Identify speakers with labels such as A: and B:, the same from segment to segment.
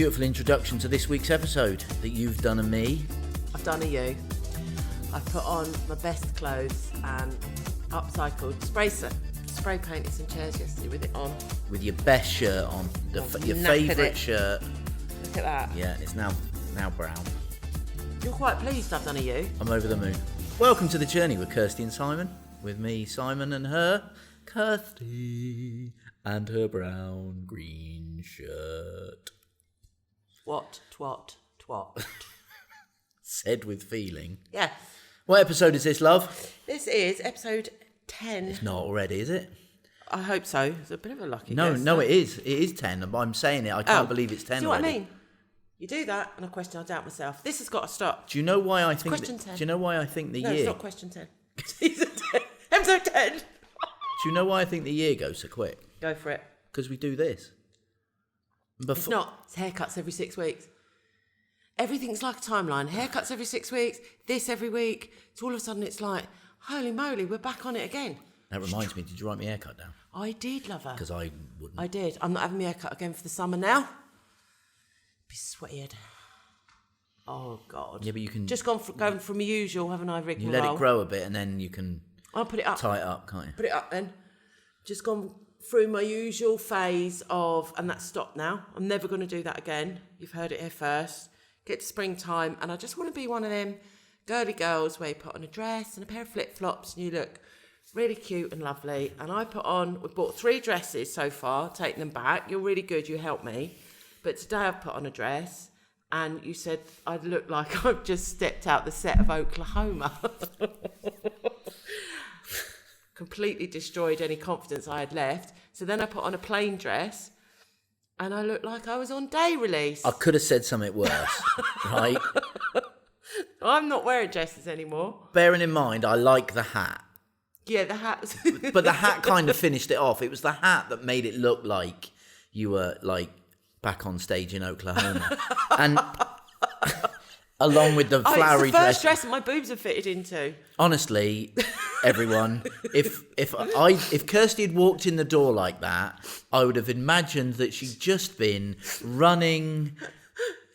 A: beautiful introduction to this week's episode that you've done of me.
B: I've done a you. I've put on my best clothes and upcycled, spray painted some chairs yesterday with it on.
A: With your best shirt on, your favourite shirt.
B: Look at that.
A: Yeah, it's now brown.
B: You're quite pleased I've done a you.
A: I'm over the moon. Welcome to the journey with Kirsty and Simon. With me, Simon, and her, Kirsty, and her brown green shirt.
B: Twat.
A: Said with feeling.
B: Yes.
A: What episode is this, love?
B: This is episode 10.
A: It's not already, is it?
B: I hope so. It's a bit of a lucky
A: No,
B: guess.
A: it is. It is 10. I'm saying it. I can't believe it's 10
B: See what
A: already.
B: I mean? You do that, and I doubt myself. This has got to stop.
A: Do you know why I think?
B: Question 10.
A: Do you know why I think the
B: No,
A: year?
B: it's not question 10. Season 10. Episode 10.
A: Do you know why I think the year goes so quick?
B: Go for it.
A: Because we do this.
B: It's not. It's haircuts every 6 weeks. Everything's like a timeline. Haircuts every 6 weeks. This every week. So all of a sudden it's like, holy moly, we're back on it again.
A: That reminds me. Did you write my haircut down?
B: I did, lover.
A: Because I wouldn't.
B: I did. I'm not having my haircut again for the summer now. Be sweated. Oh God.
A: Yeah, but you can
B: just going from usual, haven't I, rigmarole?
A: You let it grow a bit, and then you can.
B: I'll put it up.
A: Tie it up, can't you?
B: Put it up then. Just gone through my usual phase of, and that's stopped now. I'm never going to do that again. You've heard it here first. Get to springtime, and I just want to be one of them girly girls where you put on a dress and a pair of flip-flops and you look really cute and lovely. And we bought 3 dresses so far, taking them back. You're really good, you helped me. But today I've put on a dress, and you said I'd look like I've just stepped out the set of Oklahoma. Completely destroyed any confidence I had left. So then I put on a plain dress, and I looked like I was on day release.
A: I could have said something worse, right?
B: I'm not wearing dresses anymore.
A: Bearing in mind, I like the hat.
B: Yeah, the hat.
A: But the hat kind of finished it off. It was the hat that made it look like you were, like, back on stage in Oklahoma. And along with the flowery
B: it's the first dress that my boobs are fitted into.
A: Honestly, everyone, if Kirsty had walked in the door like that, I would have imagined that she'd just been running,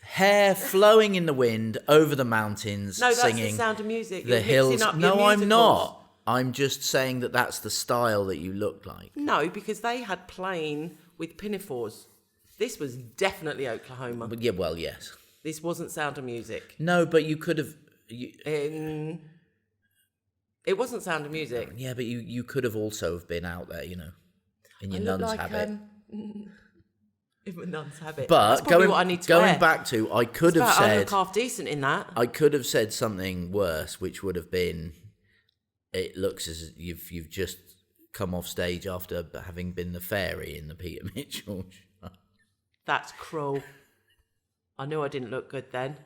A: hair flowing in the wind over the mountains,
B: no, that's
A: singing
B: the Sound of Music.
A: the hills. No, I'm not. I'm just saying that that's the style that you look like.
B: No, because they had plain with pinafores. This was definitely Oklahoma.
A: But yeah, well, yes.
B: This wasn't Sound of Music.
A: No, but you could have.
B: It wasn't Sound of Music.
A: Yeah, but you could have also been out there, in your nun's habit.
B: In my nun's habit.
A: But
B: that's probably what I need to wear.
A: Back to, I could have said.
B: I look half decent in that.
A: I could have said something worse, which would have been, it looks as if you've just come off stage after having been the fairy in the Peter Mitchell show.
B: That's cruel. I knew I didn't look good then.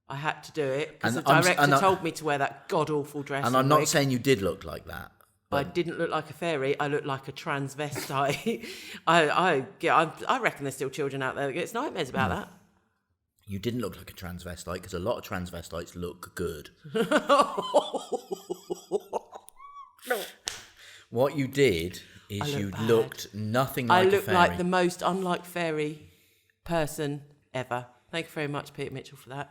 B: I had to do it because the director told me to wear that god-awful dress.
A: And I'm not saying you did look like that.
B: I didn't look like a fairy. I looked like a transvestite. I reckon there's still children out there that gets nightmares about that.
A: You didn't look like a transvestite because a lot of transvestites look good.
B: No.
A: What you did is you looked nothing like a fairy.
B: I looked like the most unlike fairy person ever. Thank you very much, Peter Mitchell, for that.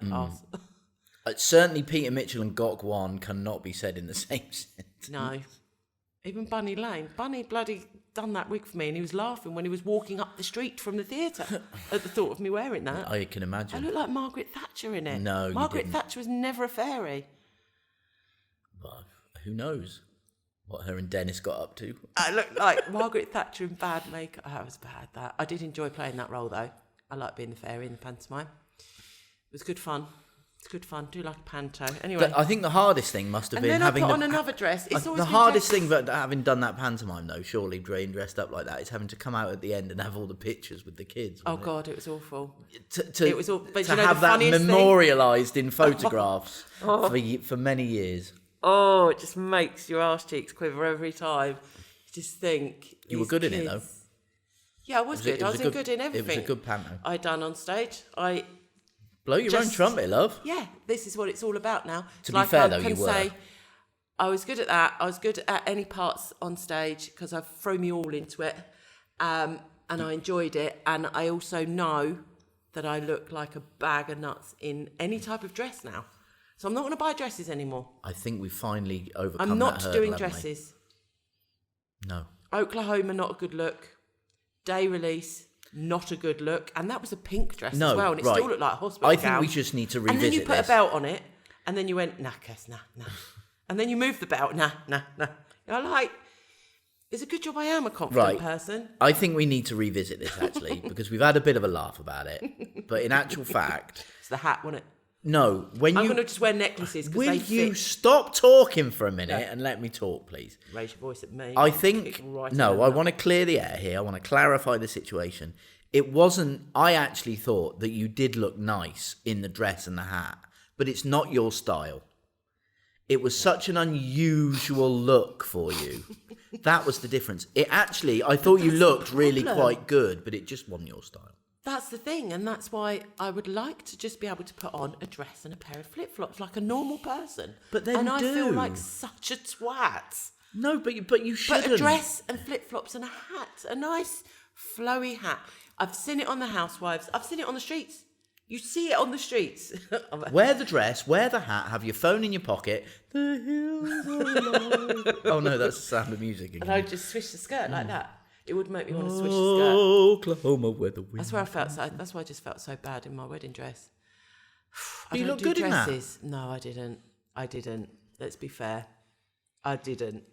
A: Certainly Peter Mitchell and Gok Wan cannot be said in the same sentence.
B: No. Even Bunny Lane. Bunny bloody done that wig for me, and he was laughing when he was walking up the street from the theatre at the thought of me wearing that.
A: I can imagine.
B: I look like Margaret Thatcher in it.
A: No,
B: Margaret
A: you didn't.
B: Thatcher was never a fairy.
A: Well, who knows what her and Dennis got up to.
B: I look like Margaret Thatcher in bad makeup. Oh, that was bad, that. I did enjoy playing that role, though. I like being the fairy in the pantomime. It was good fun. It's good fun. Do like a panto. Anyway.
A: I think the hardest thing must have been
B: then
A: having
B: I put on another dress. It's always
A: the hardest thing about having done that pantomime, though, surely being dressed up like that, is having to come out at the end and have all the pictures with the kids.
B: Oh God, it was awful.
A: It was
B: awful. But
A: to have that memorialised in photographs for many years.
B: Oh, it just makes your arse cheeks quiver every time. You just think
A: you were good in it, though.
B: Yeah, I was good. I was good in everything.
A: It was a good panto.
B: I done on stage.
A: Blow your own trumpet, love.
B: Yeah, this is what it's all about now.
A: To be fair, though, you were. Say,
B: I was good at that. I was good at any parts on stage because I threw me all into it, and I enjoyed it. And I also know that I look like a bag of nuts in any type of dress now. So I'm not going to buy dresses anymore.
A: I think we've finally overcome
B: I'm not
A: that hurdle,
B: doing
A: haven't we?
B: dresses.
A: No.
B: Oklahoma, not a good look. Day release, not a good look. And that was a pink dress
A: No,
B: as well. And it
A: right.
B: still looked like a hospital
A: I
B: gown.
A: think we just need to revisit
B: And then you put
A: this.
B: a belt on it. And then you went, nah, Kes, nah. And then you moved the belt, nah. You're like, it's a good job I am a confident person.
A: I think we need to revisit this, actually, because we've had a bit of a laugh about it. But in actual fact...
B: It's the hat, wasn't it?
A: No, when
B: I'm
A: you...
B: going to just wear necklaces because
A: Will
B: they
A: you
B: fit.
A: stop talking for a minute and let me talk, please?
B: Raise your voice at me.
A: I think...
B: Right
A: No, I want to clear the air here. I want to clarify the situation. It wasn't... I actually thought that you did look nice in the dress and the hat, but it's not your style. It was such an unusual look for you. That was the difference. It actually... I thought you looked really quite good, but it just wasn't your style.
B: That's the thing, and that's why I would like to just be able to put on a dress and a pair of flip-flops like a normal person.
A: But then
B: and I feel like such a twat.
A: No, but you shouldn't.
B: But a dress and flip-flops and a hat, a nice flowy hat. I've seen it on the Housewives. I've seen it on the streets. You see it on the streets.
A: Wear the dress, wear the hat, have your phone in your pocket. The hills are alive. Oh no, that's the Sound of Music again.
B: And I would just swish the skirt like that. It would make me want to swish the skirt.
A: Oklahoma, where the wind.
B: That's where I felt. That's why I just felt so bad in my wedding dress.
A: You look good in that.
B: No, I didn't. Let's be fair. I didn't.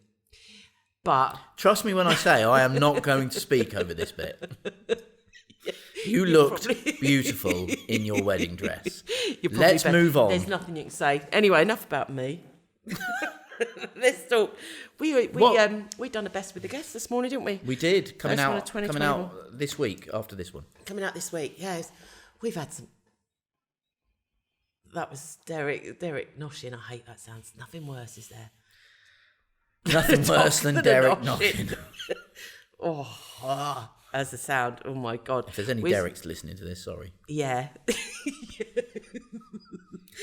B: But
A: Trust me when I say I am not going to speak over this bit. You looked beautiful in your wedding dress. Let's move on.
B: There's nothing you can say. Anyway, enough about me. Let's talk. We done the best with the guests this morning, didn't we?
A: We did. Coming
B: First one
A: out
B: of 2021.
A: this week after this one.
B: Coming out this week, yes. We've had some. That was Derek Noshin. I hate that sound. Nothing worse, is there?
A: Nothing worse than Derek knocking.
B: As the sound. Oh my God.
A: If there's any Derek's listening to this, sorry.
B: Yeah.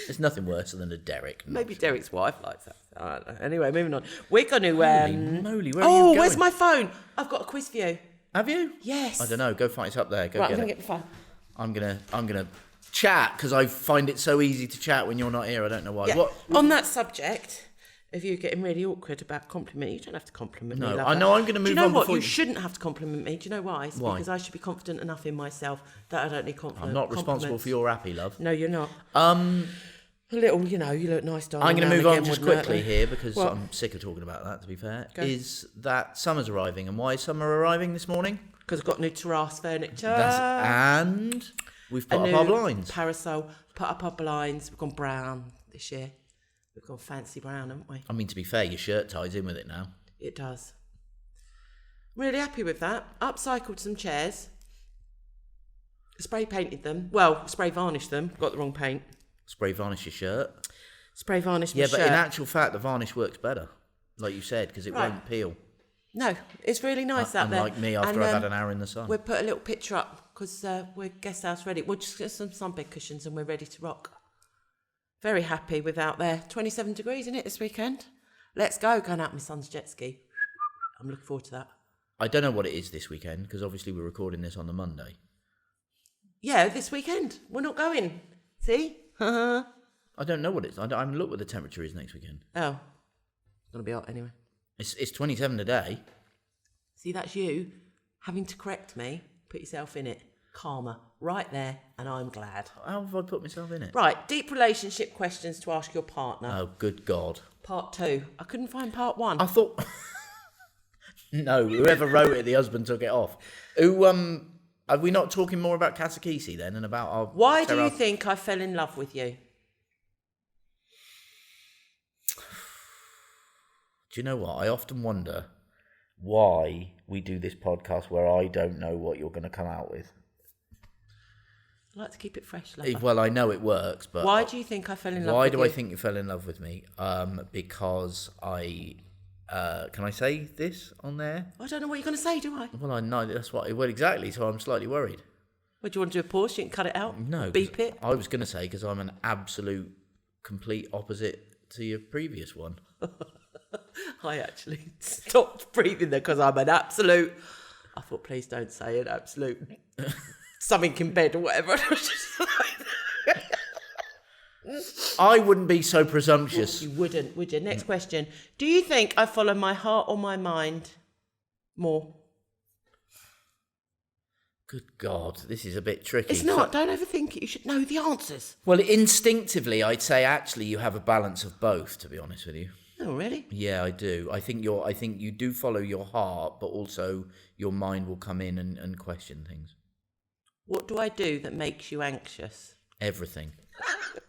A: There's nothing worse than a Derek.
B: Maybe Derek's wife likes that. I don't know. Anyway, moving on. We're going to.
A: Holy moly, where are you going?
B: Where's my phone? I've got a quiz for you.
A: Have you?
B: Yes.
A: I don't know. Go find it up there. Go
B: Right,
A: get
B: I'm going
A: it.
B: to get the phone.
A: I'm gonna chat because I find it so easy to chat when you're not here. I don't know why.
B: Yeah.
A: What?
B: On that subject of you getting really awkward about compliment, you don't have to compliment me.
A: No,
B: lover.
A: I know I'm going to move
B: Do you know
A: on
B: what?
A: before
B: You shouldn't have to compliment me. Do you know why? It's
A: Why?
B: because I should be confident enough in myself that I don't need confidence.
A: I'm not responsible for your happy, love.
B: No, you're not. A little, you look nice, darling.
A: I'm going to move on just quickly
B: it?
A: here because
B: What?
A: I'm sick of talking about that, to be fair.
B: Go.
A: Is that summer's arriving. And why is summer arriving this morning?
B: Because I've got new terrace furniture.
A: And we've put
B: a
A: up
B: new
A: our blinds.
B: Parasol. Put up our blinds. We've gone brown this year. We've gone fancy brown, haven't we?
A: I mean, to be fair, your shirt ties in with it now.
B: It does. Really happy with that. Upcycled some chairs. Spray painted them. Well, spray varnished them. Got the wrong paint.
A: Spray varnish your shirt.
B: Spray varnished my
A: Yeah,
B: shirt.
A: but in actual fact, the varnish works better, like you said, because it won't peel.
B: No, it's really nice out there.
A: Unlike me after I've had an hour in the sun.
B: We'll put a little picture up because we're guest house ready. We'll just get some sunbed cushions and we're ready to rock. Very happy with out there. 27 degrees in it this weekend. Let's go. Going out on my son's jet ski. I'm looking forward to that.
A: I don't know what it is this weekend because obviously we're recording this on the Monday.
B: Yeah, this weekend. We're not going. See?
A: I don't know what it's. I haven't looked what the temperature is next weekend.
B: Oh. It's going to be hot anyway.
A: It's 27 today.
B: See, that's you having to correct me. Put yourself in it. Karma. Right there. And I'm glad.
A: How have I put myself in it?
B: Right. Deep relationship questions to ask your partner.
A: Oh, good God.
B: Part 2. I couldn't find part 1.
A: I thought... No, whoever wrote it, the husband took it off. Are we not talking more about Casa KiSi then and about our...
B: Why do you think I fell in love with you?
A: Do you know what? I often wonder why we do this podcast where I don't know what you're going to come out with.
B: I like to keep it fresh, lover.
A: Well, I know it works, but...
B: Why do you think I fell in love
A: Why
B: with you?
A: do I think you fell in love with me? Because I... can I say this on there?
B: I don't know what you're going to say, do I?
A: Well, I know that's what... Well, exactly, so I'm slightly worried.
B: What, do you want to do a pause? You can cut it out?
A: No.
B: Beep it?
A: I was going to say because I'm an absolute complete opposite to your previous one.
B: I actually stopped breathing there because I'm an absolute... I thought, please don't say an absolute. something in bed or whatever.
A: I wouldn't be so presumptuous.
B: You wouldn't, would you? Next question. Do you think I follow my heart or my mind more?
A: Good God, this is a bit tricky.
B: It's not. Don't overthink it. You should know the answers.
A: Well, instinctively, I'd say actually you have a balance of both, to be honest with you.
B: Oh, really?
A: Yeah, I do. I think you do follow your heart, but also your mind will come in and question things.
B: What do I do that makes you anxious?
A: Everything.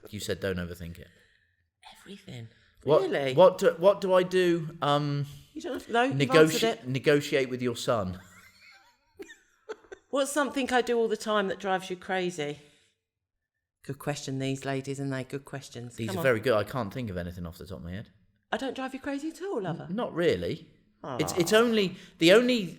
A: You said don't overthink it.
B: Everything.
A: Really? What do I do?
B: You don't have to know. You've answered it.
A: Negotiate with your son.
B: What's something I do all the time that drives you crazy? Good question, these ladies, and they good questions.
A: These are very good. I can't think of anything off the top of my head.
B: I don't drive you crazy at all, lover.
A: Not really. Aww. It's only the only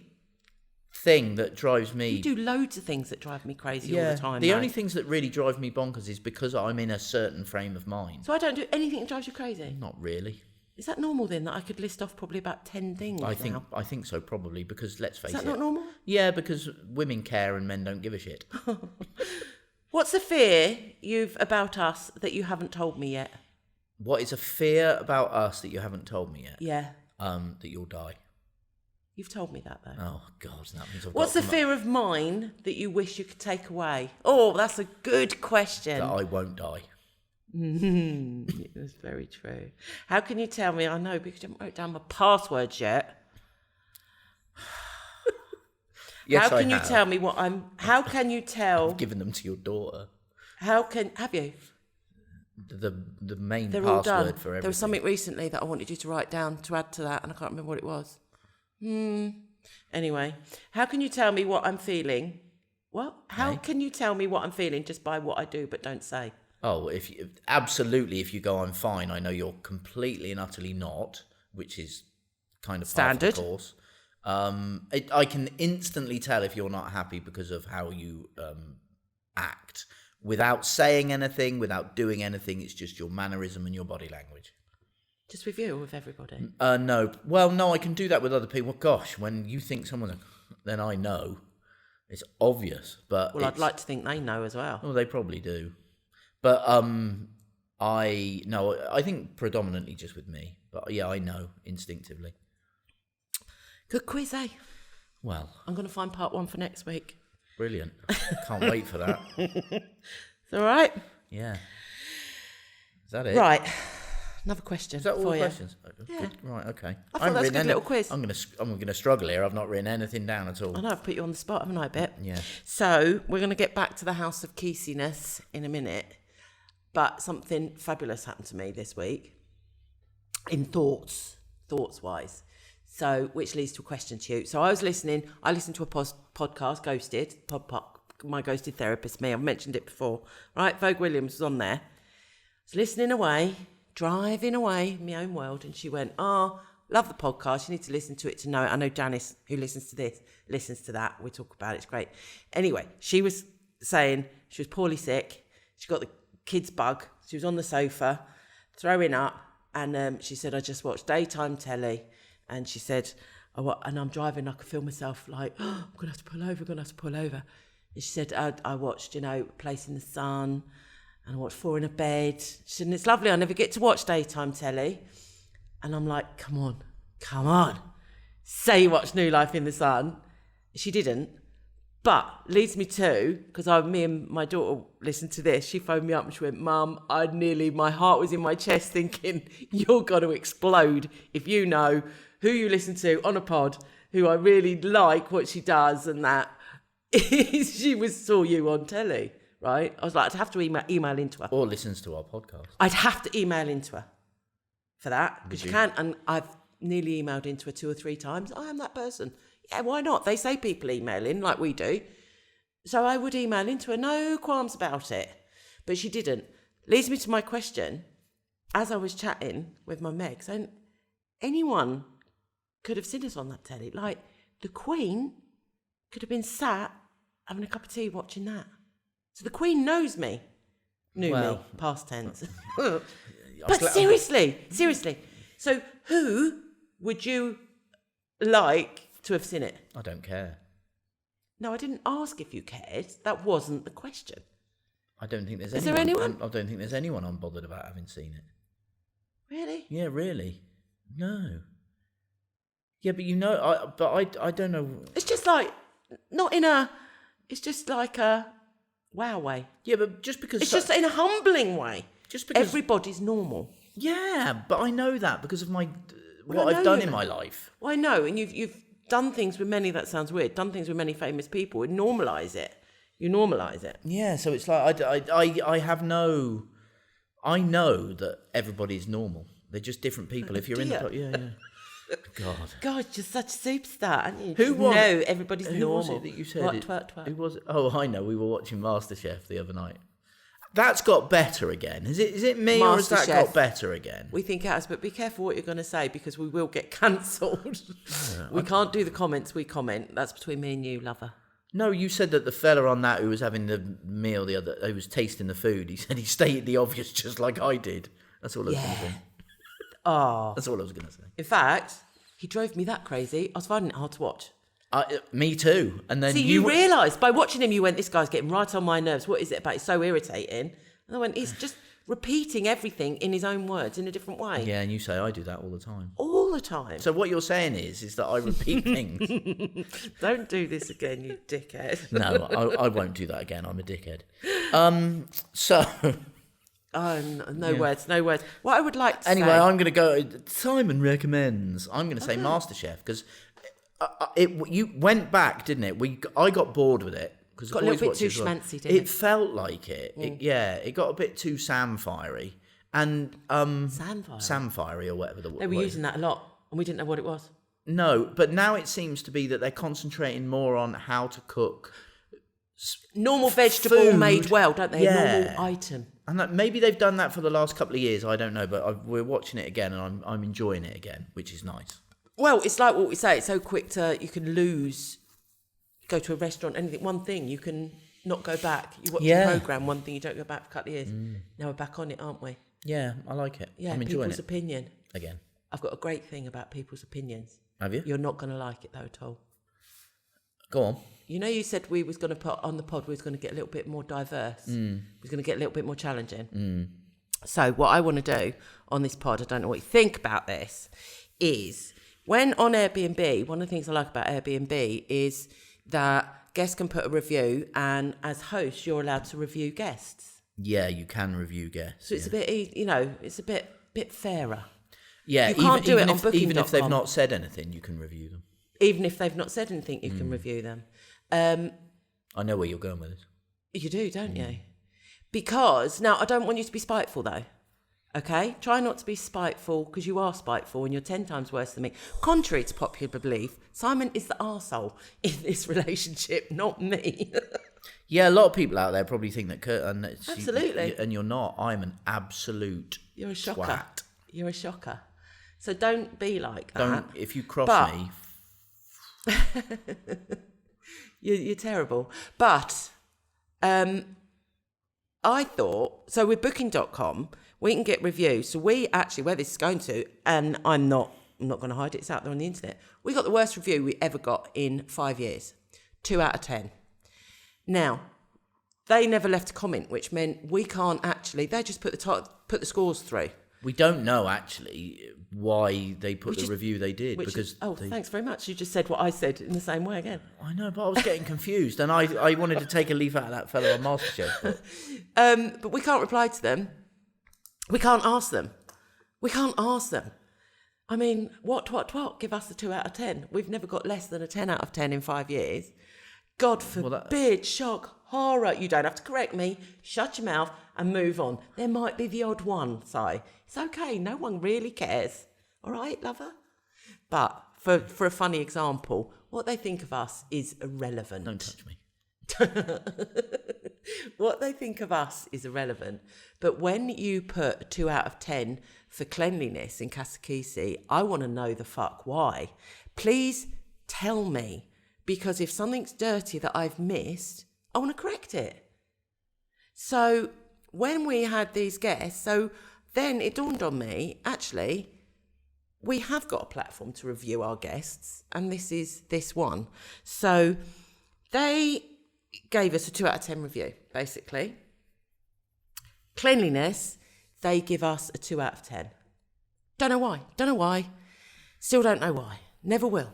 A: thing that drives me.
B: You do loads of things that drive me crazy all the time.
A: The only things that really drive me bonkers is because I'm in a certain frame of mind.
B: So I don't do anything that drives you crazy?
A: Not really.
B: Is that normal then, that I could list off probably about 10 things
A: I think so, probably, because let's face it.
B: Is that not normal?
A: Yeah, because women care and men don't give a shit.
B: What's a fear you've about us that you haven't told me yet?
A: What is a fear about us that you haven't told me yet?
B: Yeah.
A: That you'll die.
B: You've told me that, though.
A: Oh, God, that means I've
B: What's a fear of mine that you wish you could take away? Oh, that's a good question.
A: That I won't die.
B: That's very true. How can you tell me? I know, because you haven't wrote down my passwords yet.
A: Yes,
B: how can you
A: have.
B: tell me what I'm... How can you tell...
A: I've given them to your daughter.
B: Have you?
A: The main
B: They're all
A: password
B: done.
A: for everything.
B: There was something recently that I wanted you to write down to add to that, and I can't remember what it was. Anyway, how can you tell me what I'm feeling? What? How can you tell me what I'm feeling just by what I do but don't say?
A: Oh, absolutely. If you go, I'm fine, I know you're completely and utterly not, which is kind of
B: standard.
A: Par for the course. I can instantly tell if you're not happy because of how you act. Without saying anything, without doing anything, it's just your mannerism and your body language.
B: Just with you or with everybody?
A: No. Well, no, I can do that with other people. Gosh, when you think someone's... Then I know. It's obvious, but...
B: Well, I'd like to think they know as well.
A: Well, they probably do. But I think predominantly just with me. But yeah, I know instinctively.
B: Good quiz, eh?
A: Well,
B: I'm going to find part 1 for next week.
A: Brilliant. Can't wait for that.
B: It's all right?
A: Yeah. Is that it?
B: Right. Another question.
A: Is that all
B: for
A: the
B: you.
A: questions?
B: Yeah.
A: Good. Right, okay.
B: I thought that was a good little quiz.
A: I'm gonna struggle here. I've not written anything down at all.
B: I know, I've put you on the spot, haven't I, a bit?
A: Yeah.
B: So, we're going to get back to the House of KiSi-ness in a minute. But something fabulous happened to me this week. In thoughts-wise. So, which leads to a question to you. So, I listened to a podcast, Ghosted, my ghosted therapist, me. I've mentioned it before. Right, Vogue Williams was on there. I was listening away, driving away in my own world, and she went, love the podcast. You need to listen to it to know it. I know Janice, who listens to this, listens to that. We talk about it. It's great. Anyway, she was saying she was poorly sick. She got the kids bug. She was on the sofa, throwing up, and she said, I just watched daytime telly. And she said, and I'm driving, I could feel myself like, I'm going to have to pull over. And she said, I watched, Place in the Sun, and I watched Four in a Bed. She said, and it's lovely, I never get to watch daytime telly. And I'm like, come on. Say you watched New Life in the Sun. She didn't. But leads me to, because me and my daughter listened to this, she phoned me up and she went, Mum, my heart was in my chest thinking, you're going to explode if you know who you listen to on a pod, who I really like what she does and that. She saw you on telly, right? I was like, I'd have to email into her.
A: Or listens to our podcast.
B: I'd have to email into her for that, because you can't, and I've nearly emailed into her 2 or 3 times. I am that person. Yeah, why not? They say people email in like we do. So I would email into her, no qualms about it. But she didn't. Leads me to my question. As I was chatting with my Meg, saying, anyone could have seen us on that telly. Like, the Queen could have been sat having a cup of tea watching that. So the Queen knows me. Knew me, past tense. But seriously. So who would you like to have seen it?
A: I don't care.
B: No, I didn't ask if you cared. That wasn't the question.
A: I don't think there's
B: Is
A: anyone.
B: there anyone?
A: I don't think there's anyone unbothered about having seen it.
B: Really?
A: Yeah, really. No. Yeah, but I don't know.
B: It's just like, not in a, it's just like a wow way.
A: Yeah, but just because
B: It's just in a humbling way.
A: just because
B: Everybody's normal.
A: yeah, but I know that because of my
B: Well,
A: what
B: I
A: I've
B: know
A: done
B: you
A: in
B: know.
A: my life.
B: Well, I know, and you've done things with many, that sounds weird, done things with many famous people and normalise it. You normalise it.
A: Yeah, so it's like I have no. I know that everybody's normal. They're just different people. If you're in the yeah. God.
B: God, you're such a superstar, aren't you?
A: Who was?
B: No, everybody's
A: Who
B: normal.
A: was it that you said?
B: Twat.
A: Who was it? Oh, I know. We were watching Masterchef the other night. That's got better again. Is it me or has that
B: Masterchef.
A: got better again?
B: We think it has, but be careful what you're going to say because we will get cancelled. We can't do the comments we comment. That's between me and you, lover.
A: No, you said that the fella on that who was having the meal who was tasting the food, he said he stated the obvious just like I did. That's all I was going to say.
B: Oh.
A: That's all I was going to say.
B: In fact, he drove me that crazy. I was finding it hard to watch.
A: Me too. And then
B: See, you realised by watching him, you went, this guy's getting right on my nerves. What is it about? It's so irritating. And I went, he's just repeating everything in his own words in a different way.
A: Yeah, and you say I do that all the time.
B: All the time.
A: So what you're saying is that I repeat things.
B: Don't do this again, you dickhead.
A: No, I won't do that again. I'm a dickhead. So...
B: Oh, no words. What I would like to
A: Anyway,
B: say...
A: I'm going to go... Simon recommends. I'm going to say Masterchef because you went back, didn't it? I got bored with it.
B: Got a little bit too schmancy, didn't it?
A: It felt like it. It got a bit too Sam-fiery. And...
B: Samfire?
A: Sam-fiery or whatever the word.
B: They were using that a lot and we didn't know what it was.
A: No, but now it seems to be that they're concentrating more on how to cook...
B: Normal vegetable
A: food.
B: made well, don't they?
A: Yeah.
B: A normal item.
A: And that maybe they've done that for the last couple of years. I don't know, but we're watching it again, and I'm enjoying it again, which is nice.
B: Well, it's like what we say. It's so quick you can lose. Go to a restaurant, anything. One thing you can not go back. You watch a program. One thing you don't go back for a couple of years. Now we're back on it, aren't we?
A: Yeah, I like it.
B: Yeah,
A: I'm enjoying
B: people's
A: it
B: opinion.
A: again.
B: I've got a great thing about people's opinions.
A: Have you?
B: You're not going to like it though at all.
A: Go on.
B: You know, you said we was going to put on the pod. We was going to get a little bit more diverse. We was going to get a little bit more challenging. So what I want to do on this pod, I don't know what you think about this, is when on Airbnb, one of the things I like about Airbnb is that guests can put a review, and as host, you're allowed to review guests.
A: Yeah, you can review guests.
B: So it's a bit, it's a bit fairer.
A: Yeah,
B: you can't do it on Booking.com.
A: Even if they've not said anything, you can review them.
B: Even if they've not said anything, you can review them.
A: I know where you're going with it.
B: You do, don't you? Because, now, I don't want you to be spiteful, though. Okay? Try not to be spiteful, because you are spiteful and you're 10 times worse than me. Contrary to popular belief, Simon is the arsehole in this relationship, not me.
A: Yeah, a lot of people out there probably think that Kurt...
B: Absolutely.
A: And you're not. I'm an absolute
B: You're a shocker.
A: twat.
B: You're a shocker. So don't be like that.
A: Don't... If you cross me...
B: You're terrible. But I thought, so with Booking.com, we can get reviews. So we actually, where this is going to, and I'm not going to hide it, it's out there on the internet. We got the worst review we ever got in 5 years. 2 out of 10. Now, they never left a comment, which meant we can't actually, they just put the scores through.
A: We don't know, actually, why they put the review they did.
B: Thanks very much. You just said what I said in the same way again.
A: I know, but I was getting confused, and I wanted to take a leaf out of that fellow on Masterchef.
B: But we can't reply to them. We can't ask them. I mean, what? Give us the 2 out of 10. We've never got less than a 10 out of 10 in 5 years. God forbid, shock, horror. You don't have to correct me. Shut your mouth and move on. There might be the odd one, Si. It's okay. No one really cares. All right, lover? But for a funny example, what they think of us is irrelevant.
A: Don't touch me.
B: What they think of us is irrelevant. But when you put a 2 out of 10 for cleanliness in Casa KiSi, I want to know the fuck why. Please tell me, because if something's dirty that I've missed, I want to correct it. So when we had these guests, so then it dawned on me, actually, we have got a platform to review our guests, and this is this one. So They gave us a 2 out of 10 review, basically. Cleanliness, they give us a 2 out of 10. Don't know why. Still don't know why. Never will.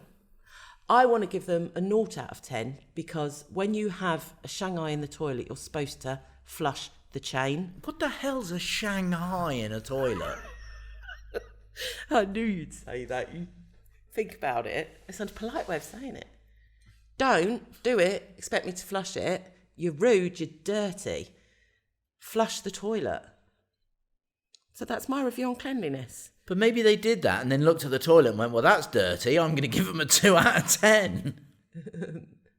B: I want to give them a 0 out of 10 because when you have a Shanghai in the toilet, you're supposed to flush the chain.
A: What the hell's a Shanghai in a toilet?
B: I knew you'd say that. You think about it. It's a polite way of saying it. Don't do it. Expect me to flush it. You're rude. You're dirty. Flush the toilet. So that's my review on cleanliness.
A: But maybe they did that and then looked at the toilet and went, well, that's dirty. I'm going to give them a 2 out of 10.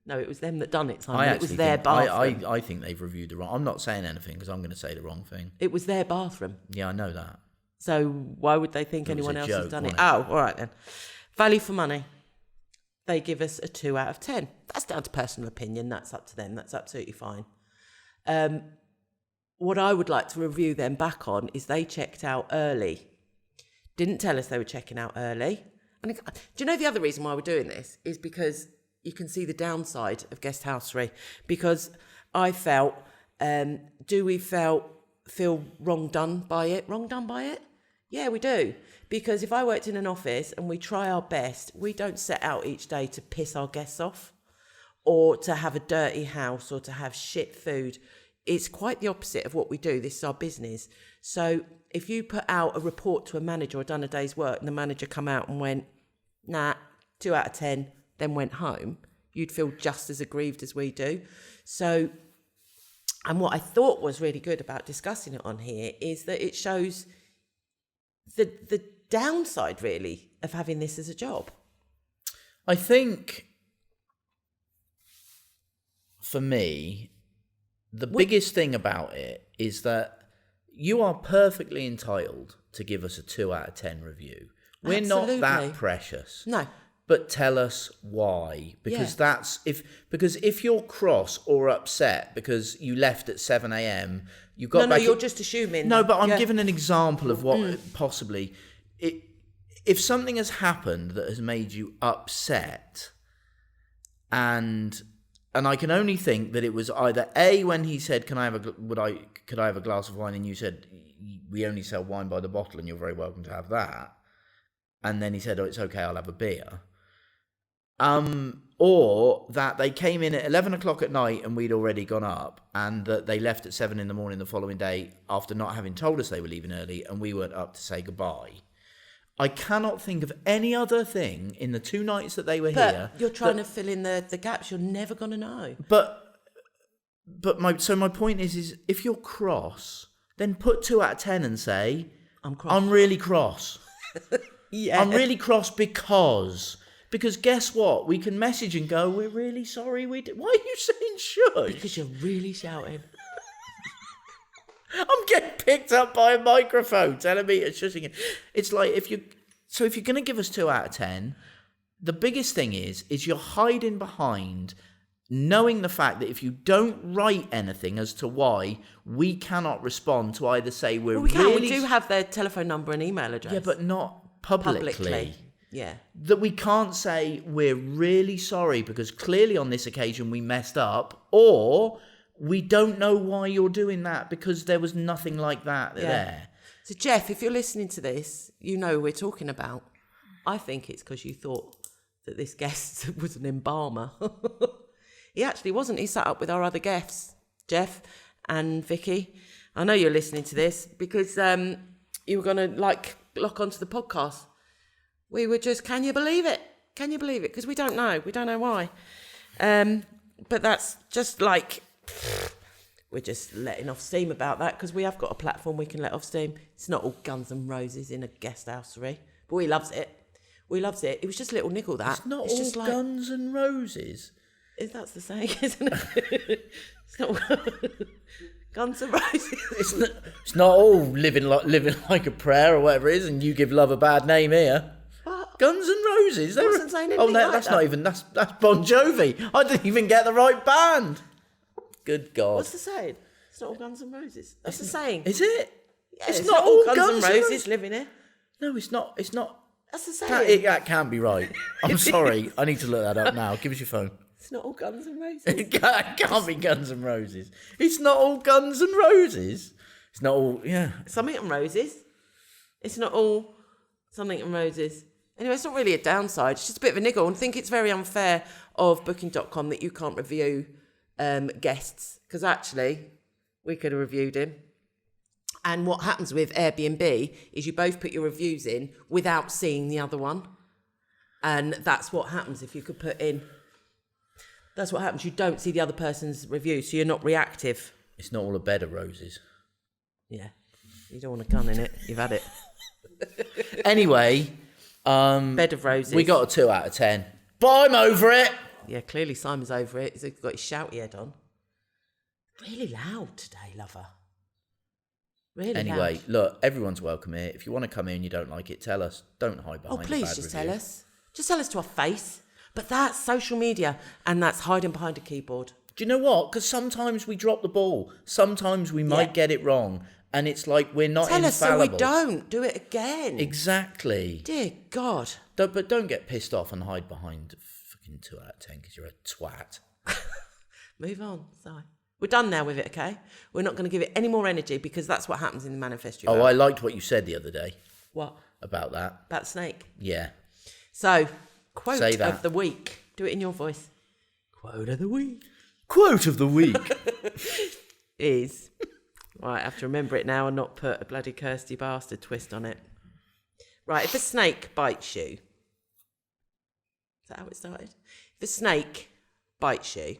B: No, it was them that done it, Simon. It was their bathroom.
A: I think they've reviewed the wrong... I'm not saying anything because I'm going to say the wrong thing.
B: It was their bathroom.
A: Yeah, I know that.
B: So why would they think anyone else has done it? Oh, all right then. Value for money. They give us a 2 out of 10. That's down to personal opinion. That's up to them. That's absolutely fine. What I would like to review them back on is they checked out early. Didn't tell us they were checking out early. And do you know the other reason why we're doing this is because you can see the downside of guest-housery. Because I felt, do we feel wrong done by it? Wrong done by it? Yeah, we do. Because if I worked in an office and we try our best, we don't set out each day to piss our guests off or to have a dirty house or to have shit food. It's quite the opposite of what we do. This is our business. So if you put out a report to a manager or done a day's work and the manager come out and went, nah, 2 out of 10, then went home, you'd feel just as aggrieved as we do. So, and what I thought was really good about discussing it on here is that it shows the downside, really, of having this as a job.
A: I think, for me, the biggest thing about it is that you are perfectly entitled to give us a 2 out of 10 review. We're
B: Absolutely.
A: not that precious.
B: No.
A: But tell us why. Because if you're cross or upset because you left at 7 a.m, you got back.
B: You're just assuming.
A: No, but I'm giving an example of what possibly. If something has happened that has made you upset, and I can only think that it was either A, when he said, could I have a glass of wine, and you said, we only sell wine by the bottle and you're very welcome to have that. And then he said, oh, it's okay, I'll have a beer. Or that they came in at 11 o'clock at night and we'd already gone up, and that they left at 7 in the morning the following day after not having told us they were leaving early, and we weren't up to say goodbye. I cannot think of any other thing in the 2 nights that they were here.
B: You're trying to fill in the gaps. You're never going to know.
A: But my point is if you're cross, then put 2 out of 10 and say,
B: I'm cross.
A: I'm really cross.
B: Yeah.
A: I'm really cross because guess what? We can message and go, we're really sorry we did. Why are you saying shush?
B: Because you're really shouting.
A: I'm getting picked up by a microphone telling me it's shushing. It's like if you're going to give us 2 out of 10, the biggest thing is you're hiding behind knowing the fact that if you don't write anything as to why, we cannot respond to either say we
B: do have their telephone number and email address.
A: Yeah, but not publicly.
B: Yeah.
A: That we can't say we're really sorry because clearly on this occasion we messed up, or we don't know why you're doing that because there was nothing like that there.
B: So Jeff, if you're listening to this, you know who we're talking about. I think it's because you thought that this guest was an embalmer. He actually wasn't. He sat up with our other guests, Jeff and Vicky. I know you're listening to this because you were going to lock onto the podcast. We were just, can you believe it? Can you believe it? Because we don't know. We don't know why. But that's just we're just letting off steam about that because we have got a platform we can let off steam. It's not all guns and roses in a guest housery. But we loves it. We loves it. It was just a little niggle that.
A: It's not
B: it's
A: all
B: just
A: guns and roses.
B: That's the saying, isn't it? It's not guns and roses.
A: It's not all living like a prayer or whatever it is, and you give love a bad name here.
B: What?
A: Guns and Roses.
B: I wasn't saying anything
A: that's not even. That's Bon Jovi. I didn't even get the right band. Good God.
B: What's the saying? It's not all guns and roses. That's the saying.
A: Is it?
B: Yeah, it's not all guns and roses living here.
A: No, it's not. It's not.
B: That's the saying.
A: That can't be right. I'm sorry. I need to look that up now. Give us your phone.
B: It's not all Guns N' Roses.
A: It can't be Guns N' Roses. It's not all Guns N' Roses. It's not all, yeah.
B: Something and Roses. It's not all Something and Roses. Anyway, it's not really a downside. It's just a bit of a niggle. And I think it's very unfair of Booking.com that you can't review guests. Because actually, we could have reviewed him. And what happens with Airbnb is you both put your reviews in without seeing the other one. And that's what happens if you could put in... That's what happens. You don't see the other person's review, so you're not reactive.
A: It's not all a bed of roses.
B: Yeah. You don't want a gun in it. You've had it.
A: Anyway...
B: Bed of Roses.
A: We got a 2 out of 10. But I'm over it.
B: Yeah, clearly Simon's over it. He's got his shouty head on. Really loud today, lover. Really
A: anyway,
B: loud.
A: Look, everyone's welcome here. If you want to come in and you don't like it, tell us. Don't hide behind
B: Oh, please,
A: a bad
B: just
A: review.
B: tell us. Just tell us to our face. But that's social media, and that's hiding behind a keyboard.
A: Do you know what? Because sometimes we drop the ball. Sometimes we might get it wrong. And it's like we're not
B: Tell
A: infallible.
B: us so we don't do it again.
A: Exactly.
B: Dear God.
A: But don't get pissed off and hide behind fucking 2 out of 10 because you're a twat.
B: Move on. Sorry. We're done now with it, okay? We're not going to give it any more energy because that's what happens in the manifesto.
A: Oh, I liked what you said the other day.
B: What?
A: About that.
B: About snake?
A: Yeah.
B: So, quote
A: Say that.
B: of the week. Do it in your voice. Quote of the week.
A: Quote of the week.
B: Is... Right, I have to remember it now and not put a bloody Kirsty bastard twist on it. Right, if a snake bites you... Is that how it started? If a snake bites you,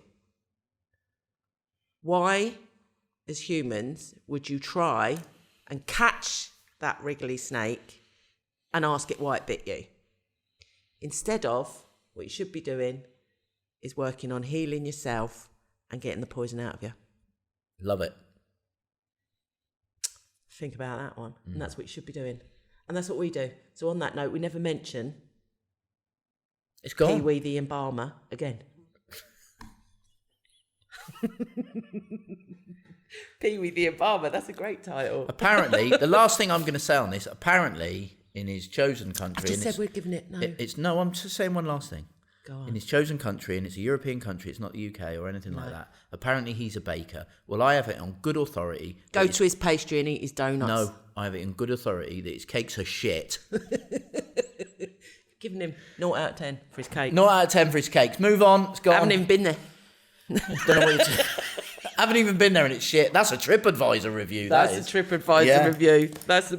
B: why, as humans, would you try and catch that wriggly snake and ask it why it bit you? Instead of, what you should be doing is working on healing yourself and getting the poison out of you.
A: Love it.
B: Think about that one. And that's what you should be doing. And that's what we do. So on that note, we never mention
A: It's gone.
B: Pee-wee the Embalmer again. Pee-wee the Embalmer, that's a great title.
A: Apparently, the last thing I'm going to say on this, apparently, in his chosen country...
B: I just said we're giving it, no.
A: No, I'm just saying one last thing.
B: Go on.
A: In his chosen country, and it's a European country, it's not the UK or anything like that. Apparently, he's a baker. Well, I have it on good authority.
B: Go to his pastry and eat his donuts.
A: No, I have it in good authority that his cakes are shit.
B: Giving him 0 out of 10 for his cake.
A: 0 out of 10 for his cakes. Move on. It's gone.
B: I haven't even been there.
A: Don't know what you're haven't even been there and it's shit. That's a TripAdvisor review.
B: That's a TripAdvisor review.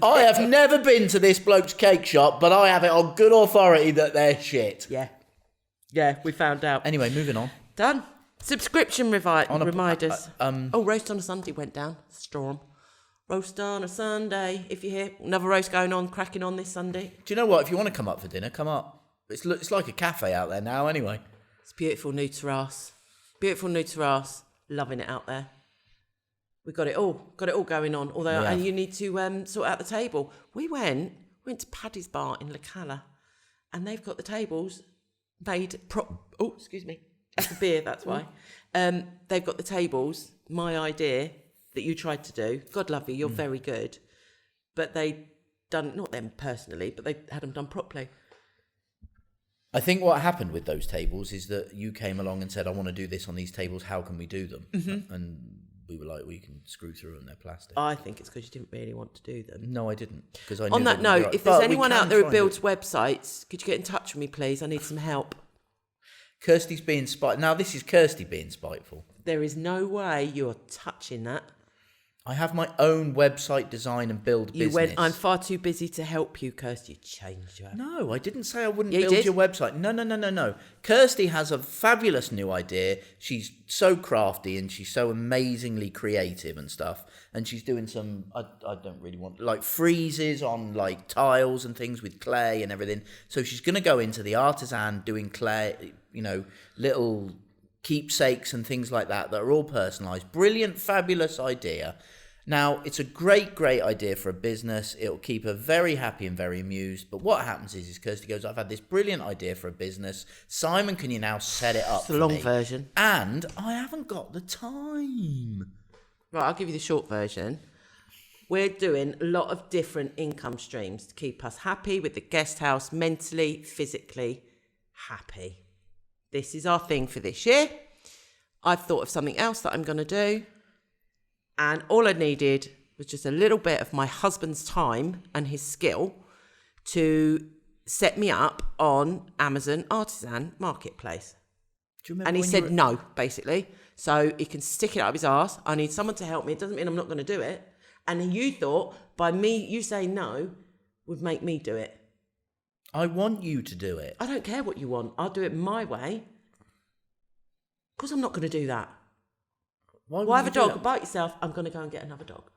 A: I have never been to this bloke's cake shop, but I have it on good authority that they're shit.
B: Yeah. Yeah, we found out.
A: Anyway, moving on.
B: Done. Subscription reminders. Roast on a Sunday went down. Storm. Roast on a Sunday. If you're here, another roast going on, cracking on this Sunday.
A: Do you know what? If you want to come up for dinner, come up. It's like a cafe out there now anyway.
B: It's beautiful new terrace. Beautiful new terrace. Loving it out there. We got it all going on. Although and you need to sort out the table. We went to Paddy's Bar in La Cala, and they've got the tables made excuse me. That's a beer, that's why. They've got the tables, my idea that you tried to do. God love you, you're very good. But they done, not them personally, but they had them done properly.
A: I think what happened with those tables is that you came along and said, I want to do this on these tables, how can we do them? Mm-hmm. And we were like, we can screw through them, they're plastic.
B: I think it's because you didn't really want to do them.
A: No, I didn't. Because I knew
B: on that
A: they
B: note,
A: right.
B: if there's
A: But
B: anyone out there who builds websites, could you get in touch with me, please? I need some help.
A: Kirsty's being spiteful. Now, this is Kirsty being spiteful.
B: There is no way you're touching that.
A: I have my own website design and build business.
B: You went, I'm far too busy to help you, Kirsty. You changed your...
A: No, I didn't say I wouldn't
B: Yeah, you
A: build
B: did.
A: your website. No. Kirsty has a fabulous new idea. She's so crafty and she's so amazingly creative and stuff. And she's doing some, I don't really want, like freezes on like tiles and things with clay and everything. So she's going to go into the artisan doing clay, little keepsakes and things like that are all personalised. Brilliant, fabulous idea. Now, it's a great idea for a business. It'll keep her very happy and very amused. But what happens is Kirsty goes, I've had this brilliant idea for a business. Simon, can you now set it up
B: It's the long version.
A: And I haven't got the time.
B: Right, I'll give you the short version. We're doing a lot of different income streams to keep us happy with the guest house, mentally, physically happy. this is our thing for this year. I've thought of something else that I'm going to do. And all I needed was just a little bit of my husband's time and his skill to set me up on Amazon Artisan Marketplace.
A: Do you remember
B: And he
A: when
B: said no, basically. So he can stick it up his arse. I need someone to help me. It doesn't mean I'm not going to do it. And you thought by you saying no would make me do it.
A: I want you to do it.
B: I don't care what you want. I'll do it my way. Of course I'm not going to do that. Why have a dog? Bite yourself. I'm going to go and get another dog.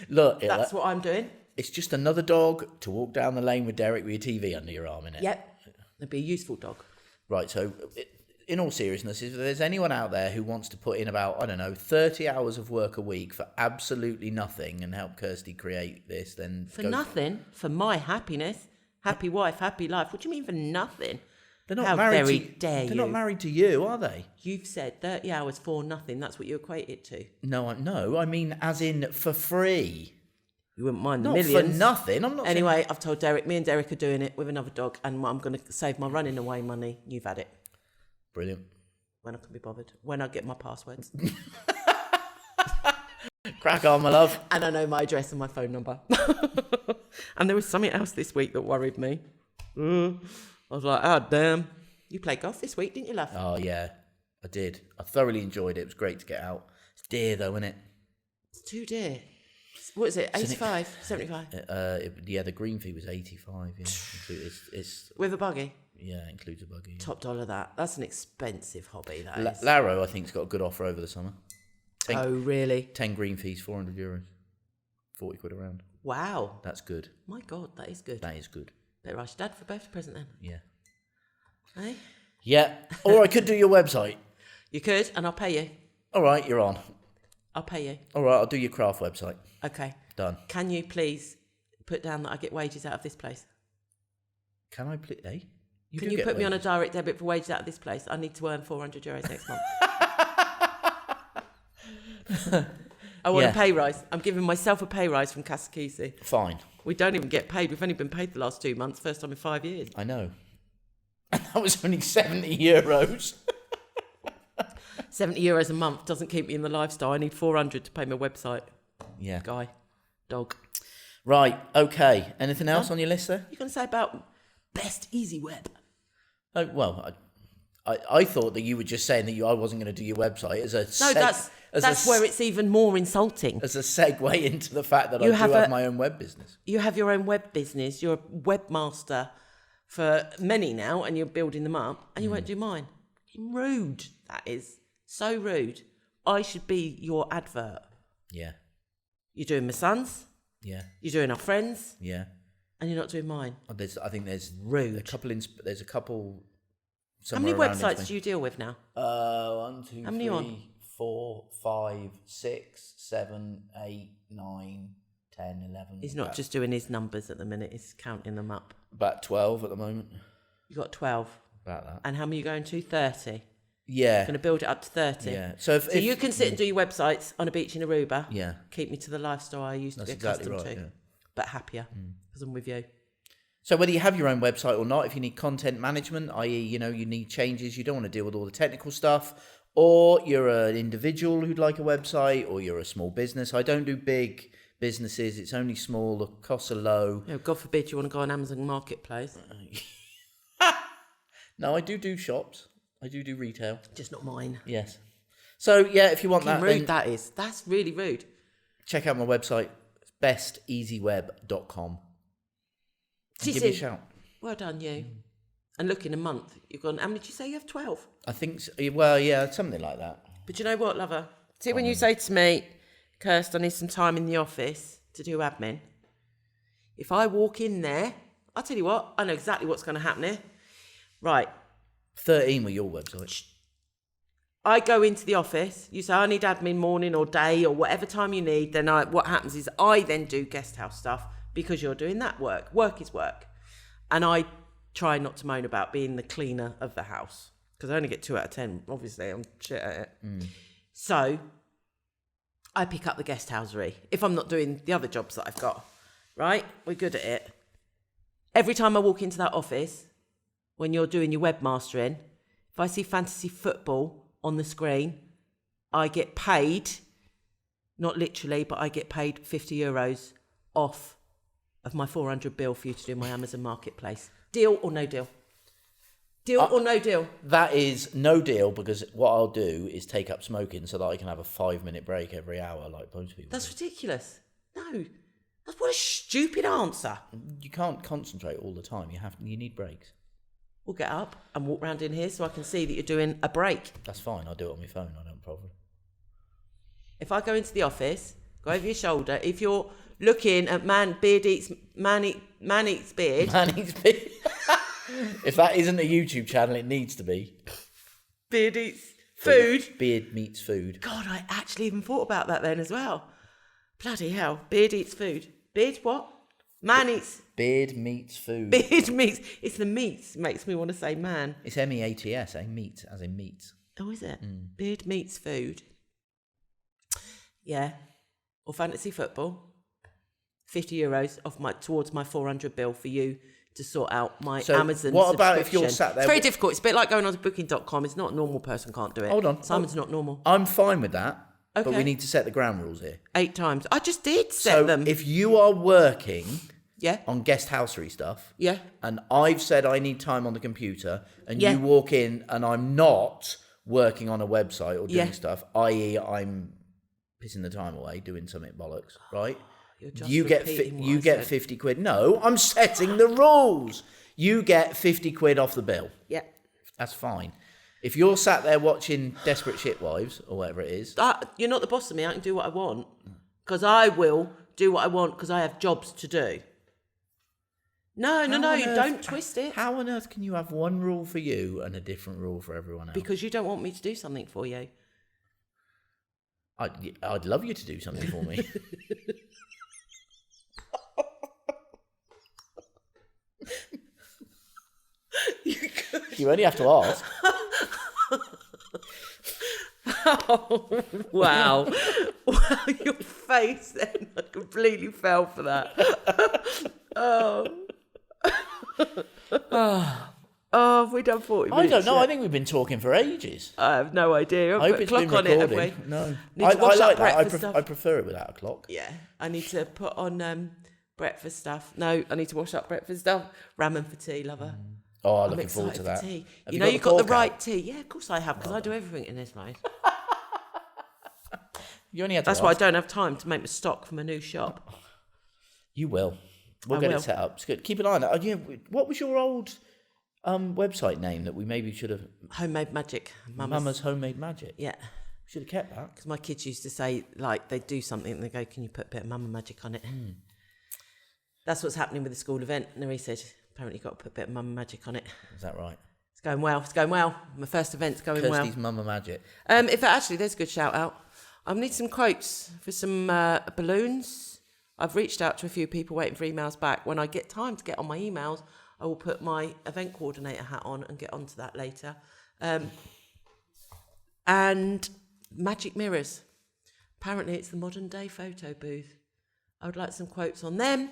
A: Look,
B: That's what I'm doing.
A: It's just another dog to walk down the lane with Derek with your TV under your arm, innit?
B: Yep. It'd be a useful dog.
A: Right, so in all seriousness, if there's anyone out there who wants to put in about, 30 hours of work a week for absolutely nothing and help Kirsty create this, then...
B: For nothing? For my happiness? Happy wife, happy life? What do you mean for nothing?
A: They're not
B: How
A: married
B: very
A: to,
B: dare
A: They're
B: you?
A: not married to you, are they?
B: You've said 30 hours for nothing. That's what you equate it to.
A: No, I mean as in for free.
B: You wouldn't mind the
A: Not
B: millions.
A: for nothing. I'm not
B: Anyway, I've told Derek, me and Derek are doing it with another dog, and I'm going to save my running away money. You've had it.
A: Brilliant.
B: When I can be bothered. When I get my passwords.
A: Crack on, my love.
B: And I know my address and my phone number. And there was something else this week that worried me. I was like, oh, damn. You played golf this week, didn't you, love?
A: Oh, yeah, I did. I thoroughly enjoyed it. It was great to get out. It's dear, though, isn't it?
B: It's too dear. What is it, 85, 75?
A: Yeah, the green fee was 85. Yeah, it's
B: With a buggy?
A: Yeah, includes a buggy. Yeah.
B: Top dollar that. That's an expensive hobby, that is.
A: Laro, I think, has got a good offer over the summer.
B: Oh, really?
A: 10 green fees, €400. 40 quid a round.
B: Wow.
A: That's good.
B: My God, that is good.
A: That is good.
B: Better ask Dad for a birthday present then.
A: Yeah.
B: Eh?
A: Yeah. Or I could do your website.
B: You could, and I'll pay you.
A: All right, you're on.
B: I'll pay you.
A: All right, I'll do your craft website.
B: Okay.
A: Done.
B: Can you please put down that I get wages out of this place?
A: Can I please? Hey?
B: Can you put me on a direct debit for wages out of this place? I need to earn €400 next month. I want a pay rise. I'm giving myself a pay rise from Casa KiSi.
A: Fine.
B: We don't even get paid. We've only been paid the last 2 months. First time in 5 years.
A: I know. And that was only €70.
B: €70 a month doesn't keep me in the lifestyle. I need 400 to pay my website.
A: Yeah.
B: Guy. Dog.
A: Right, okay. Anything else on your list there?
B: You're going to say about best easy web?
A: Oh, well, I thought that you were just saying that I wasn't going to do your website as a
B: that's where it's even more insulting.
A: As a segue into the fact that I do have my own web business.
B: You have your own web business. You're a webmaster for many now, and you're building them up, and you won't do mine. Rude, that is. So rude. I should be your advert.
A: Yeah.
B: You're doing my son's.
A: Yeah.
B: You're doing our friends.
A: Yeah.
B: And you're not doing mine.
A: I think there's
B: rude.
A: There's a couple.
B: How many websites do you deal with now?
A: 1, 2,
B: How many
A: 3, 4, 5, 6, 7, 8, 9, 10, 11.
B: He's not just doing his numbers at the minute. He's counting them up.
A: About 12 at the moment.
B: You got 12.
A: About that.
B: And how many are you going to? 30.
A: Yeah.
B: Going to build it up to 30.
A: Yeah. So if
B: you can sit and do your websites on a beach in Aruba.
A: Yeah.
B: Keep me to the lifestyle I used to be accustomed to. Yeah. But happier because I'm with you.
A: So whether you have your own website or not, if you need content management, i.e., you need changes, you don't want to deal with all the technical stuff, or you're an individual who'd like a website, or you're a small business. I don't do big businesses. It's only small. The costs are low.
B: God forbid you want to go on Amazon Marketplace.
A: No, I do shops. I do retail.
B: Just not mine.
A: Yes. So, yeah, if you want that,
B: rude that is. That's really rude.
A: Check out my website, besteasyweb.com. Give me a shout.
B: Well done, you. And look, in a month, you've gone, how many did you say you have? 12?
A: I think, so, well, yeah, something like that.
B: But you know what, lover? See, when you say to me, Kirst, I need some time in the office to do admin. If I walk in there, I'll tell you what, I know exactly what's going to happen here. Right.
A: 13 with your website.
B: I go into the office, you say, I need admin morning or day or whatever time you need. Then what happens is I then do guest house stuff because you're doing that work. Work is work. And I try not to moan about being the cleaner of the house because I only get 2 out of 10. Obviously, I'm shit at it. So I pick up the guest-housery if I'm not doing the other jobs that I've got, right? We're good at it. Every time I walk into that office, when you're doing your webmastering, if I see fantasy football on the screen, I get paid, not literally, but I get paid €50 off of my 400 bill for you to do my Amazon Marketplace. Deal or no deal? Deal or no deal? That
A: is no deal, because what I'll do is take up smoking so that I can have a 5-minute break every hour like most people.
B: That's ridiculous. No. What a stupid answer.
A: You can't concentrate all the time. You need breaks.
B: We'll get up and walk around in here so I can see that you're doing a break.
A: That's fine. I'll do it on my phone. I don't have a problem.
B: If I go into the office, go over your shoulder. If you're looking at man eats beard.
A: Man eats beard. If that isn't a YouTube channel, it needs to be.
B: Beard eats food.
A: Beard meets food.
B: God, I actually even thought about that then as well. Bloody hell. Beard eats food. Beard what? Man eats...
A: Beard meets food.
B: Beard meats. It's the meats makes me want to say man.
A: It's MEATS, meat, as in meat.
B: Oh, is it? Beard meets food. Yeah. Or fantasy football. €50 off towards my 400 bill for you to sort out my Amazon
A: what
B: subscription.
A: About if you're sat there...
B: It's very difficult. It's a bit like going on to booking.com. It's not a normal person can't do it.
A: Hold on.
B: Simon's not normal.
A: I'm fine with that.
B: Okay.
A: But we need to set the ground rules here.
B: 8 times. I just did set them.
A: If you are working
B: Yeah.
A: on guest-housery stuff,
B: Yeah.
A: and I've said I need time on the computer, and
B: Yeah.
A: you walk in and I'm not working on a website or doing
B: Yeah.
A: stuff, i.e. I'm pissing the time away doing something bollocks, right?
B: You're just
A: You get
B: repeating what
A: you
B: I
A: get
B: said.
A: 50 quid. No, I'm setting the rules. You get 50 quid off the bill.
B: Yeah.
A: That's fine. If you're sat there watching Desperate Shitwives or whatever it is,
B: You're not the boss of me. I can do what I want. Because I will do what I want because I have jobs to do. No, you don't twist it.
A: How on earth can you have one rule for you and a different rule for everyone else?
B: Because you don't want me to do something for you.
A: I'd love you to do something for me. You only have to ask.
B: Oh, wow. Wow, your face then. I completely fell for that. Oh, have we done 40 minutes?
A: I don't know.
B: yet?
A: I think we've been talking for ages.
B: I have no idea.
A: I hope
B: Put a
A: it's
B: clock
A: been
B: on it, have
A: recorded.
B: we?
A: No.
B: Need to wash
A: I
B: up
A: like that.
B: breakfast stuff.
A: I prefer it without a clock.
B: Yeah, I need to put on breakfast stuff. No, I need to wash up breakfast stuff. Ramen for tea, lover.
A: Oh, I'm
B: I'm
A: looking forward
B: excited
A: to that.
B: for tea.
A: Have
B: You know, you've got the
A: cork
B: right
A: out?
B: tea. Yeah, of course I have, because I do everything in this place.
A: You only had to
B: That's why I
A: ask.
B: don't have time to make my stock for my new shop.
A: You will. We'll
B: I
A: get
B: will.
A: it set up. It's good. Keep an eye on it. What was your old website name that we maybe should have?
B: Homemade magic.
A: Mama's Homemade Magic.
B: Yeah.
A: Should have kept that.
B: Because my kids used to say, like, they'd do something and they go, can you put a bit of Mama Magic on it? That's what's happening with the school event. Neree said, apparently you've got to put a bit of Mama Magic on it.
A: Is that right?
B: It's going well. It's going well. My first event's going
A: Kirsty's
B: well.
A: Mama Magic.
B: Actually, there's a good shout out. I need some quotes for some balloons. I've reached out to a few people waiting for emails back. When I get time to get on my emails, I will put my event coordinator hat on and get onto that later. And magic mirrors. Apparently it's the modern day photo booth. I would like some quotes on them.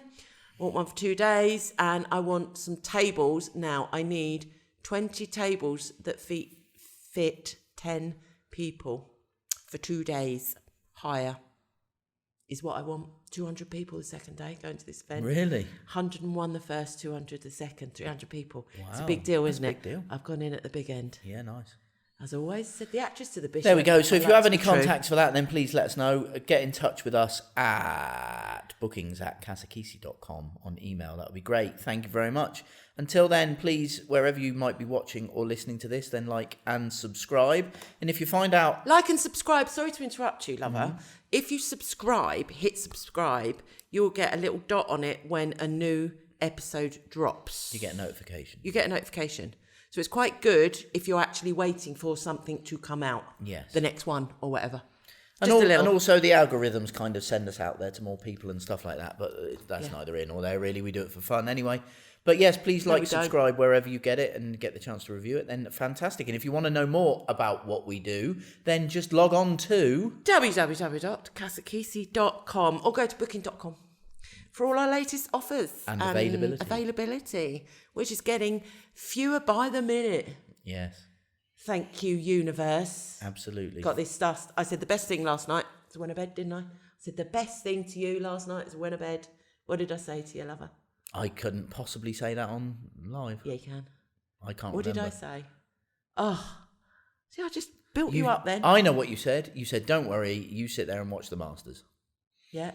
B: I want one for 2 days, and I want some tables. Now, I need 20 tables that fit 10 people for 2 days. Higher is what I want. 200 people the second day going to this event.
A: Really?
B: 101 the first, 200 the second, 300 people.
A: Wow,
B: it's a big deal,
A: that's
B: isn't
A: a
B: it?
A: big deal.
B: I've gone in at the big end.
A: Yeah, nice.
B: As always, said the actress to the bishop.
A: There we go. So if
B: And
A: you have
B: that's
A: any
B: true.
A: contacts for that, then please let us know. Get in touch with us at bookings@casakisi.com on email. That would be great. Thank you very much. Until then, please, wherever you might be watching or listening to this, then like and subscribe. And if you find out...
B: Like and subscribe. Sorry to interrupt you, lover.
A: Mm-hmm.
B: If you subscribe, hit subscribe, you'll get a little dot on it when a new episode drops.
A: You get a notification.
B: You get a notification. So it's quite good if you're actually waiting for something to come out.
A: Yes.
B: The next one or whatever.
A: And,
B: Just a little.
A: and also the algorithms kind of send us out there to more people and stuff like that. But that's
B: Yeah.
A: neither in or there, really. We do it for fun anyway. But yes, please
B: No,
A: like,
B: we don't.
A: subscribe wherever you get it and get the chance to review it. Then fantastic. And if you want to know more about what we do, then just log on to...
B: www.casakisi.com or go to booking.com. for all our latest offers
A: and availability,
B: which is getting fewer by the minute.
A: Yes.
B: Thank you, universe.
A: Absolutely.
B: Got this stuff. I said the best thing last night is went to bed, didn't I? I said the best thing to you last night is went to bed. What did I say to you, lover?
A: I couldn't possibly say that on live.
B: Yeah, you can.
A: I can't
B: What
A: remember.
B: did I say? Oh, see, I just built you up then.
A: I know what you said. You said, don't worry, you sit there and watch the Masters.
B: Yeah.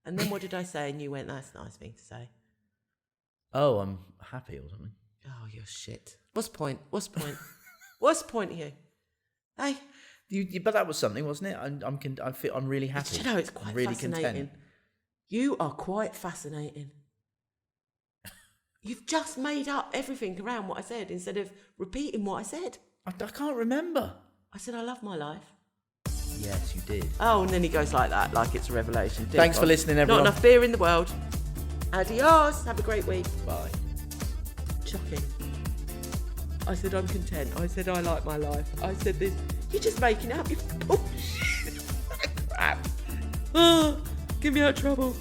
B: And then what did I say? And you went, that's a nice thing to say.
A: Oh, I'm happy or something.
B: Oh, you're shit. What's the point? What's the point? What's the point of you? Hey?
A: But that was something, wasn't it? I'm really happy.
B: Do you know, it's quite
A: really
B: fascinating.
A: Content.
B: You are quite fascinating. You've just made up everything around what I said instead of repeating what I said.
A: I can't remember.
B: I said, I love my life.
A: Yes, you did.
B: Oh, and then he goes like that, like it's a revelation.
A: Thanks for listening, everyone.
B: Not enough beer in the world. Adios. Have a great week.
A: Bye.
B: Shocking. I said, I'm content. I said, I like my life. I said this. You're just making up. You're bullshit. Crap. Oh, get me out of trouble.